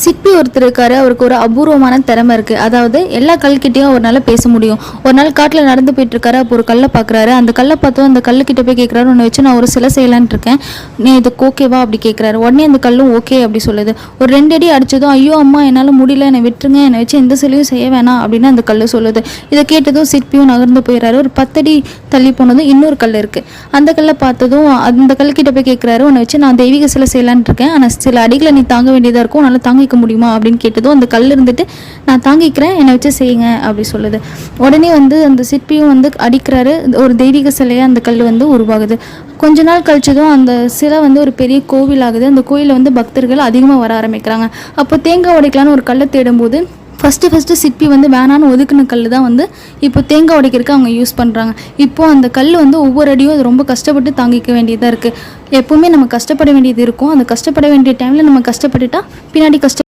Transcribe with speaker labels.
Speaker 1: சிற்பி ஒருத்தர் இருக்காரு. அவருக்கு ஒரு அபூர்வமான திறமை இருக்கு. அதாவது எல்லா கல்கிட்டையும் அவரால் பேச முடியும். ஒரு நாள் காட்டில் நடந்து போயிட்டு இருக்காரு. அப்போ ஒரு கல்லை பார்க்குறாரு. அந்த கல்லை பார்த்தோம் அந்த கல்லுக்கிட்ட போய் கேட்குறாரு, உன்னை வச்சு நான் ஒரு சிலை செய்யலான்னு இருக்கேன், நீ இதுக்கு ஓகேவா அப்படி கேட்குறாரு. உடனே அந்த கல்லும் ஓகே அப்படி சொல்லுது. ஒரு 2 அடி அடிச்சதும், ஐயோ அம்மா என்னால் முடியல, என்னை விட்டுருங்க, என்னை வச்சு எந்த சிலையும் செய்ய வேணாம் அப்படின்னு அந்த கல் சொல்லுது. இதை கேட்டதும் சிற்பியும் நகர்ந்து போயிடுறாரு. ஒரு 10 அடி தள்ளி போனதும் இன்னொரு கல் இருக்கு. அந்த கல்லை பார்த்ததும் அந்த கல்கிட்ட போய் கேட்குறாரு, உன்னை வச்சு நான் தெய்வீக சிலை செய்யலான்னு இருக்கேன், ஆனால் சில அடிகளை நீ தாங்க வேண்டியதாக இருக்கும், உன்னால் தாங்கிக்க முடியுமா அப்படின்னு கேட்டதும் அந்த கல் இருந்துட்டு, நான் தாங்கிக்கிறேன், என்னை வச்சு செய்யுங்க அப்படி சொல்லுது. உடனே அந்த சிற்பியும் அடிக்கிறாரு. ஒரு தெய்வீக சிலையை அந்த கல் உருவாகுது. கொஞ்ச நாள் கழிச்சதும் அந்த சிலை ஒரு பெரிய கோவில் ஆகுது. அந்த கோயிலில் பக்தர்கள் அதிகமாக வர ஆரம்பிக்கிறாங்க. அப்போ தேங்காய் உடைக்கலான்னு ஒரு கல்லை தேடும்போது ஃபஸ்ட்டு சிற்பி வேணான்னு ஒதுக்குன கல் தான் இப்போ தேங்காய் உடைக்கிறதுக்கு அவங்க யூஸ் பண்ணுறாங்க. இப்போது அந்த கல் ஒவ்வொரு அடியும் அது ரொம்ப கஷ்டப்பட்டு தாங்கிக்க வேண்டியதாக இருக்குது. எப்போவுமே நம்ம கஷ்டப்பட வேண்டியது இருக்கும். அந்த கஷ்டப்பட வேண்டிய டைமில் நம்ம கஷ்டப்பட்டுட்டா பின்னாடி